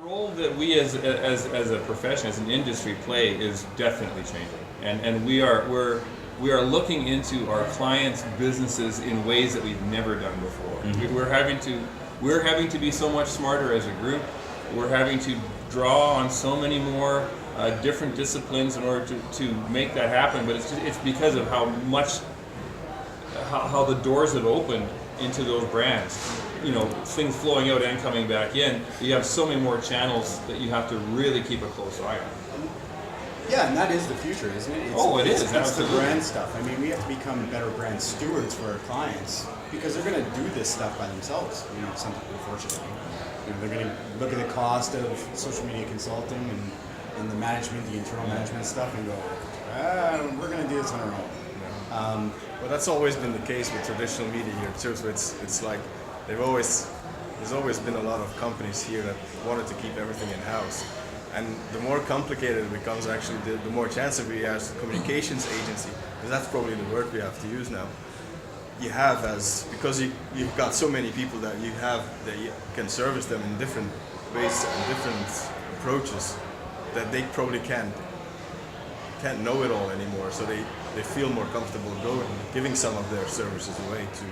role that we as a profession, as an industry, play is definitely changing, and we are looking into our clients' businesses in ways that we've never done before. We're having to be so much smarter as a group. We're having to draw on so many more different disciplines in order to make that happen. But it's because of how much how the doors have opened into those brands. You know, things flowing out and coming back in. You have so many more channels that you have to really keep a close eye on. Yeah, and that is the future, isn't it? It is. It's the brand stuff. I mean, we have to become better brand stewards for our clients because they're going to do this stuff by themselves. You know, unfortunately, you know, they're going to look at the cost of social media consulting and the management, the internal management stuff, and go, we're going to do this on our own. Well, that's always been the case with traditional media here too. So it's like there's always been a lot of companies here that wanted to keep everything in house. And the more complicated it becomes, actually, the more chance we as a communications agency, because that's probably the word we have to use now. You have because you've got so many people that you can service them in different ways and different approaches that they probably can't know it all anymore. So they feel more comfortable giving some of their services away to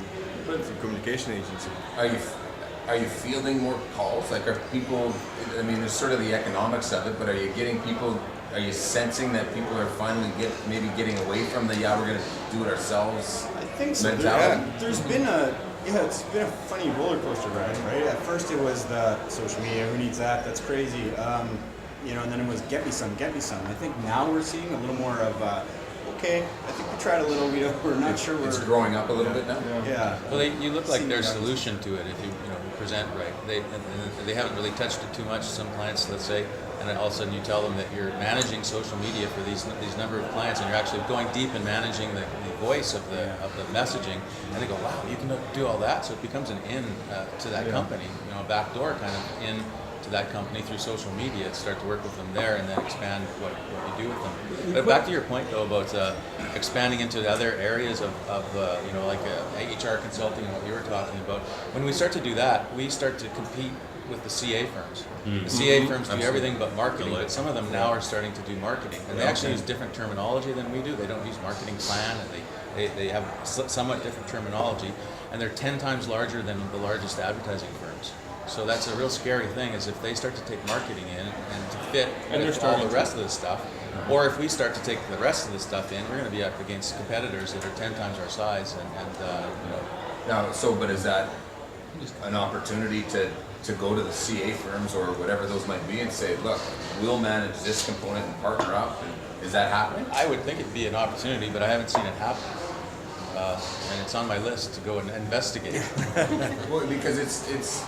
communication agency. Are you fielding more calls? Like, are people, I mean, there's sort of the economics of it, but are you sensing that people are finally getting away from we're going to do it ourselves I think so. mentality? There's been it's been a funny roller coaster ride, right? At first it was the social media, who needs that? That's crazy. You know, and then it was get me some. I think now we're seeing a little more of okay, I think we tried a little. We're not sure. It's growing up a little bit now. Yeah. Well, you look like their solution to it if you present right. They haven't really touched it too much. Some clients, let's say, and then all of a sudden you tell them that you're managing social media for these number of clients, and you're actually going deep in managing the voice of the messaging, and they go, wow, you can do all that. So it becomes an in to that company, a back door kind of in to that company through social media. Start to work with them there, and then expand what you do with them. But back to your point though about expanding into other areas of like HR consulting and what you were talking about. When we start to do that, we start to compete with the CA firms. The CA firms do everything but marketing, but some of them now are starting to do marketing, and they actually use different terminology than we do. They don't use marketing plan, and they have somewhat different terminology, and they're 10 times larger than the largest advertising firms. So that's a real scary thing, is if they start to take marketing in and to fit with all the rest of the stuff, or if we start to take the rest of the stuff in, we're going to be up against competitors that are 10 times our size. Now, but is that an opportunity to go to the CA firms or whatever those might be and say, look, we'll manage this component and partner up? And is that happening? I would think it'd be an opportunity, but I haven't seen it happen. And it's on my list to go and investigate. Well, because it's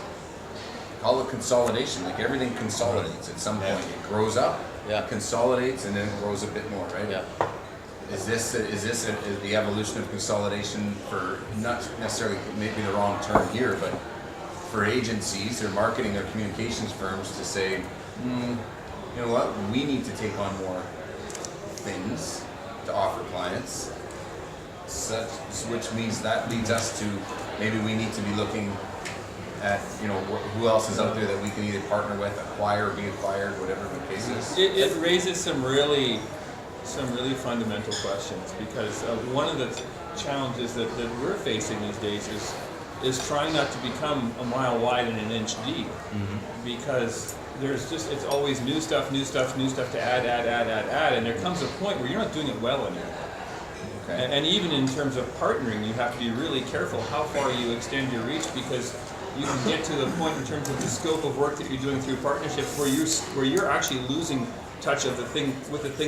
call it consolidation. Like, everything consolidates at some point. It grows up, consolidates, and then it grows a bit more, right? Yeah. Is this the evolution of consolidation for, not necessarily maybe the wrong term here, but for agencies or marketing or communications firms to say, you know what, we need to take on more things to offer clients, which means that leads us to maybe we need to be looking at who else is out there that we can either partner with, acquire, be acquired, whatever the case is. It raises some really fundamental questions, because one of the challenges that we're facing these days is trying not to become a mile wide and an inch deep, because it's always new stuff to add, and there comes a point where you're not doing it well anymore. Okay. And even in terms of partnering, you have to be really careful how far you extend your reach, because you can get to the point in terms of the scope of work that you're doing through partnerships where you're actually losing touch of the thing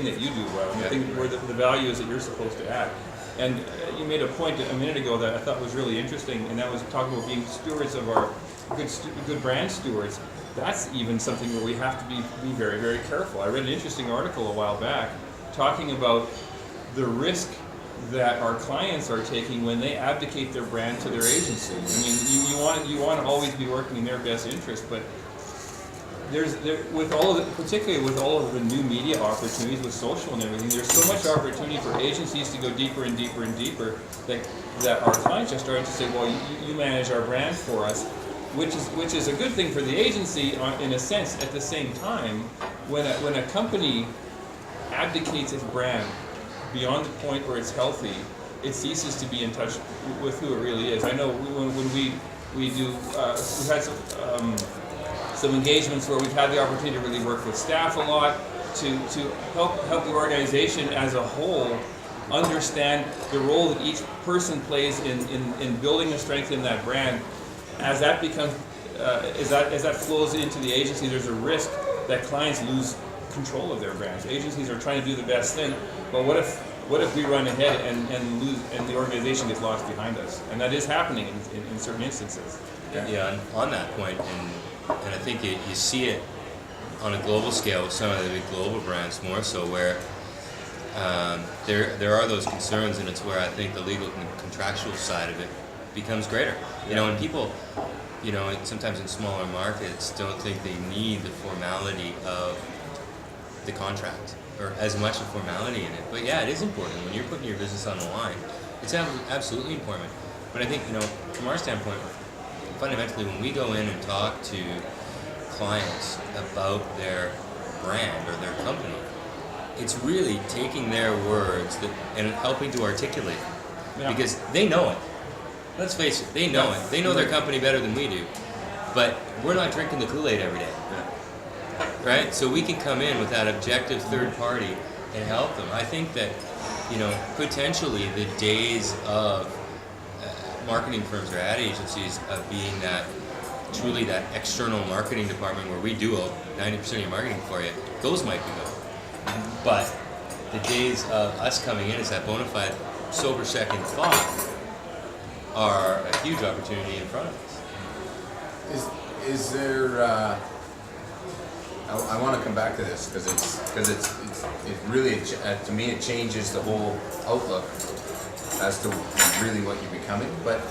that you do well, where the value is that you're supposed to add. And you made a point a minute ago that I thought was really interesting, and that was talking about being stewards of our good brand stewards. That's even something where we have to be very, very careful. I read an interesting article a while back talking about the risk that our clients are taking when they abdicate their brand to their agency. I mean, you want to always be working in their best interest, but particularly with all of the new media opportunities with social and everything, there's so much opportunity for agencies to go deeper and deeper and deeper that our clients are starting to say, well, you manage our brand for us. which is a good thing for the agency in a sense. At the same time, when a company abdicates its brand beyond the point where it's healthy, it ceases to be in touch with who it really is. I know when we do we've had some engagements where we've had the opportunity to really work with staff a lot to help the organization as a whole understand the role that each person plays in building and strengthening that brand. As that becomes as that flows into the agency, there's a risk that clients lose control of their brands. Agencies are trying to do the best thing, but what if we run ahead and lose, and the organization gets lost behind us? And that is happening in certain instances. Yeah, and on that point, and I think you see it on a global scale with some of the big global brands more so, where there are those concerns, and it's where I think the legal and contractual side of it becomes greater. You know, and people, you know, sometimes in smaller markets don't think they need the formality of the contract, or as much a formality in it. But yeah, it is important. When you're putting your business on the line, it's absolutely important. But I think, you know, from our standpoint, fundamentally, when we go in and talk to clients about their brand or their company, it's really taking their words and helping to articulate it. Yeah. Because they know it. Let's face it, they know it. They know their company better than we do. But we're not drinking the Kool-Aid every day. Right? So we can come in with that objective third party and help them. I think that, you know, potentially the days of marketing firms or ad agencies of being that truly that external marketing department where we do 90% of your marketing for you, those might be gone. But the days of us coming in as that bona fide sober second thought are a huge opportunity in front of us. Is there? I want to come back to this because it really to me it changes the whole outlook as to really what you're becoming. But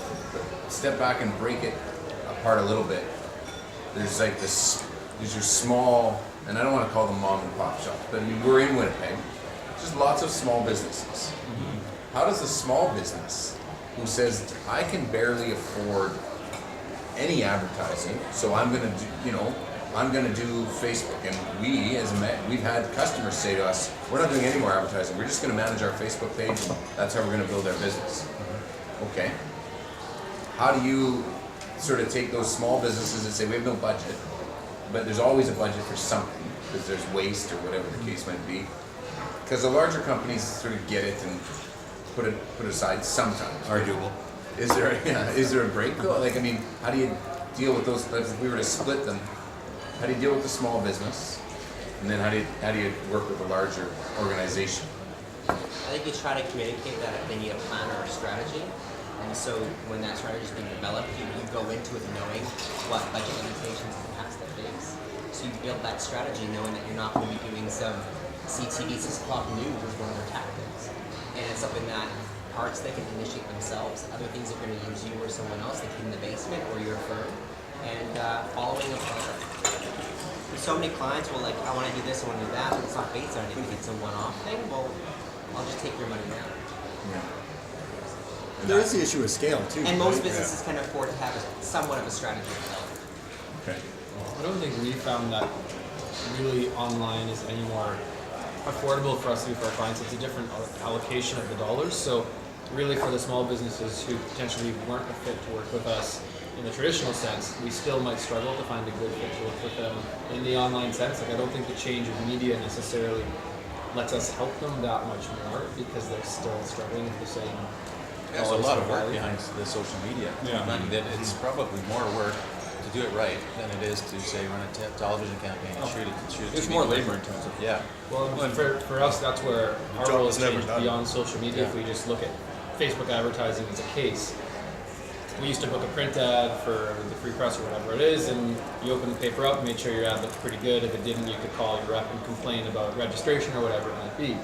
step back and break it apart a little bit. There's like this. There's your small, and I don't want to call them mom and pop shops, but I mean we're in Winnipeg. Just lots of small businesses. Mm-hmm. How does a small business who says I can barely afford any advertising, so I'm gonna do, you know, I'm gonna do Facebook, and we've had customers say to us, we're not doing any more advertising, we're just gonna manage our Facebook page, and that's how we're gonna build our business. Okay. How do you sort of take those small businesses and say we have no budget, but there's always a budget for something, because there's waste or whatever the case might be. Because the larger companies sort of get it and put it aside sometimes. Arguable. Is there a break though? Like, I mean, how do you deal with those? If we were to split them, how do you deal with the small business, and then how do you work with the larger organization? I think you try to communicate that they need a plan or a strategy, and so when that strategy is being developed, you go into it knowing what budget limitations in the past they face. So you build that strategy knowing that you're not going to be doing some CTV 6 o'clock news as one of their tactics, and it's something that parts they can initiate themselves, other things that are going to use you or someone else, like in the basement or your firm, and following a plan. So many clients will like, I want to do this, I want to do that, but it's not based on anything, it's a one-off thing. Well, I'll just take your money now. Yeah. There is the issue of scale too. And most right? businesses can afford to have somewhat of a strategy developed. Okay. I don't think we found that really online is any more affordable for us to do for our clients. It's a different allocation of the dollars. So really for the small businesses who potentially weren't a fit to work with us in the traditional sense, we still might struggle to find a good fit to work with them in the online sense. Like I don't think the change of media necessarily lets us help them that much more because they're still struggling with the same. There's a lot of work behind the social media. Yeah. And that it's probably more work to do it right than it is to say run a television campaign and shoot it. It's more labor intensive. Yeah. Well, and for us, that's where our job role is has never changed done. beyond social media. Yeah. If we just look at Facebook advertising as a case, we used to book a print ad for the Free Press or whatever it is, and you open the paper up, made sure your ad looked pretty good. If it didn't, you could call your rep and complain about registration or whatever it might be.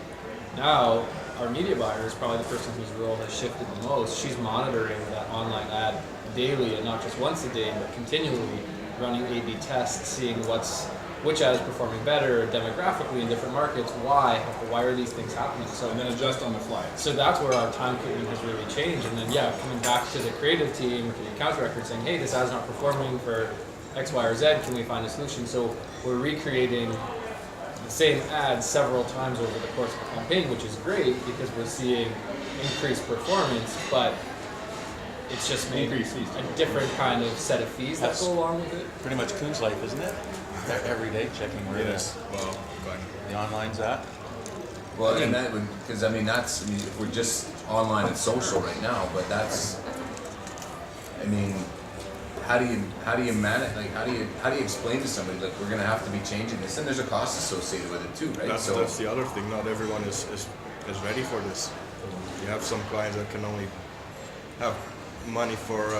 Now, our media buyer is probably the person whose role has shifted the most. She's monitoring that online ad daily, and not just once a day, but continually running A/B tests, seeing what's which ad is performing better demographically in different markets, why are these things happening? So And then adjust on the fly. so that's where our time commitment has really changed. And then, yeah, coming back to the creative team, to the account director saying, hey, this ad's not performing for X, Y, or Z, can we find a solution? So we're recreating the same ad several times over the course of the campaign, which is great because we're seeing increased performance, but it's just maybe Increased fees. a different kind of set of fees that That's go along with it. Pretty much Coon's life, isn't it? Every day checking where Yes. Well, kind the online's at. Well, and that would, because I mean, that's, I mean, if we're just online and social right now, but that's, I mean, how do you manage, like, how do you explain to somebody, like, we're gonna have to be changing this, and there's a cost associated with it too, right? that's the other thing. Not everyone is ready for this. You have some clients that can only have money for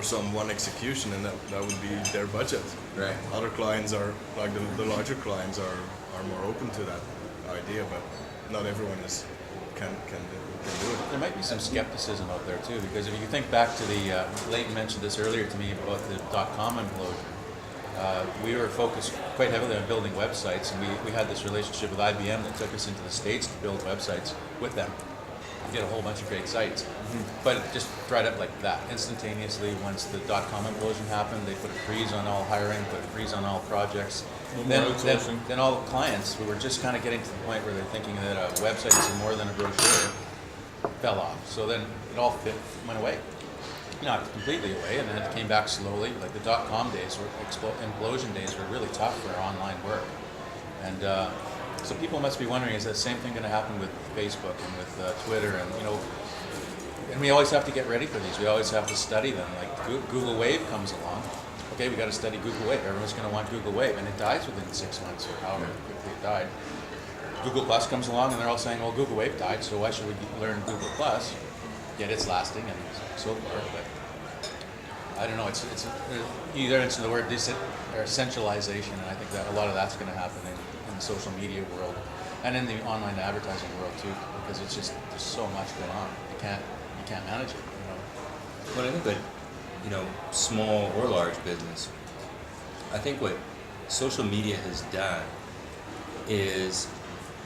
some one execution, and that would be their budget. Right. Other clients are like the larger clients are more open to that idea, but not everyone can do it. There might be some skepticism out there too, because if you think back to the, Leighton mentioned this earlier to me about the .com implosion. We were focused quite heavily on building websites, and we had this relationship with IBM that took us into the States to build websites with them. We did a whole bunch of great sites, but it just dried up like that instantaneously. Once the .com implosion happened, they put a freeze on all hiring, put a freeze on all projects. No more outsourcing. Then all the clients who were just kind of getting to the point where they're thinking that a website is more than a brochure fell off. So then it all went away. Not completely away, and then it came back slowly. Like the .com days, implosion days were really tough for online work. And so people must be wondering, is that same thing going to happen with Facebook and with Twitter? And, you know, and we always have to get ready for these. We always have to study them. Like Google Wave comes along. Okay, we got to study Google Wave. Everyone's going to want Google Wave, and it dies within 6 months or however quickly it died. Google Plus comes along, and they're all saying, well, Google Wave died, so why should we learn Google Plus? Yet it's lasting and so forth. But I don't know. It's you mentioned the word essentialization, and I think that a lot of that's going to happen in the social media world and in the online advertising world too, because it's just there's so much going on. You can't manage it. You know. But I think that, you know, small or large business, I think what social media has done is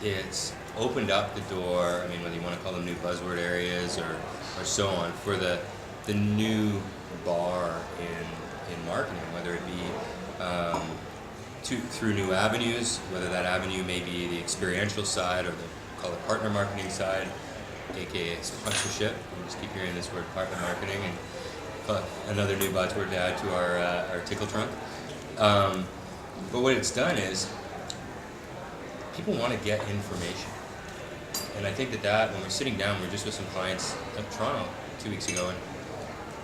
it's opened up the door. I mean, whether you want to call them new buzzword areas or so on, for the new bar in marketing, whether it be through new avenues, whether that avenue may be the experiential side or the call it partner marketing side, aka sponsorship. We just keep hearing this word partner marketing, and another new buzzword to add to our tickle trunk. But what it's done is people want to get information, and I think that when we're sitting down, we're just with some clients in Toronto 2 weeks ago, and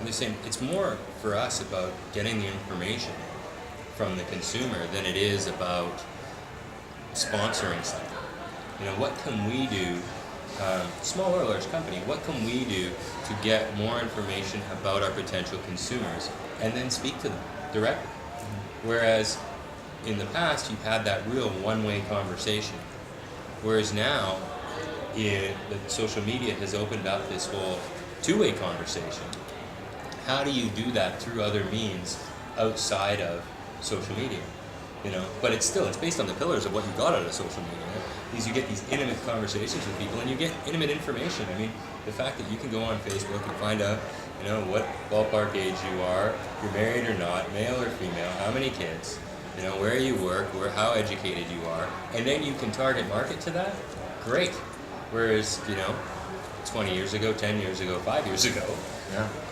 they're saying it's more for us about getting the information from the consumer than it is about sponsoring something. You know, what can we do, small or large company, what can we do to get more information about our potential consumers and then speak to them directly? Whereas in the past, you've had that real one-way conversation. Whereas now, the social media has opened up this whole two-way conversation. How do you do that through other means outside of social media? You know, but it's based on the pillars of what you got out of social media. Is you get these intimate conversations with people, and you get intimate information. I mean, the fact that you can go on Facebook and find out, you know, what ballpark age you are, if you're married or not, male or female, how many kids, you know, where you work, how educated you are, and then you can target market to that. Great. Whereas, you know, 20 years ago, 10 years ago, 5 years ago,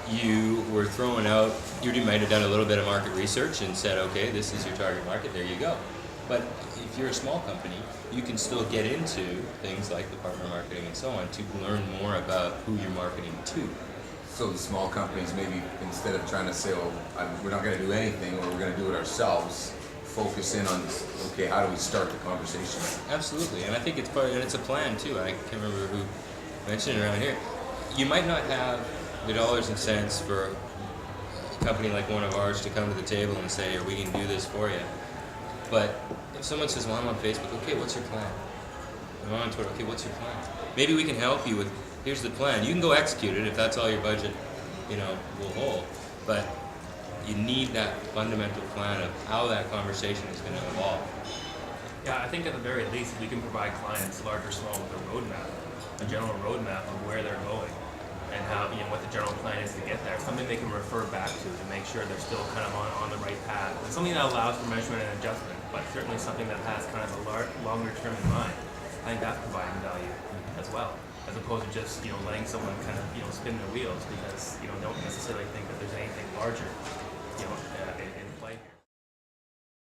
you were throwing out, you might have done a little bit of market research and said, okay, this is your target market, there you go. But if you're a small company, you can still get into things like the partner marketing and so on to learn more about who you're marketing to. So the small companies, maybe instead of trying to say, well, we're not going to do anything, or we're going to do it ourselves, focus in on, okay, how do we start the conversation? Absolutely, and I think it's part, and it's a plan too. I can't remember who mentioned it around here. You might not have the dollars and cents for a company like one of ours to come to the table and say, we can do this for you. But if someone says, well, I'm on Facebook, okay, what's your plan? I'm on Twitter, okay, what's your plan? Maybe we can help you with, here's the plan. You can go execute it if that's all your budget, you know, will hold. But you need that fundamental plan of how that conversation is going to evolve. Yeah, I think at the very least, we can provide clients, large or small, with a roadmap, a general roadmap of where they're going and how, what the general plan is to get there. Something they can refer back to make sure they're still kind of on the right path. And something that allows for measurement and adjustment, but certainly something that has kind of a longer term in mind. I think that's providing value as well, as opposed to just, letting someone kind of, spin their wheels because, don't necessarily think that there's anything larger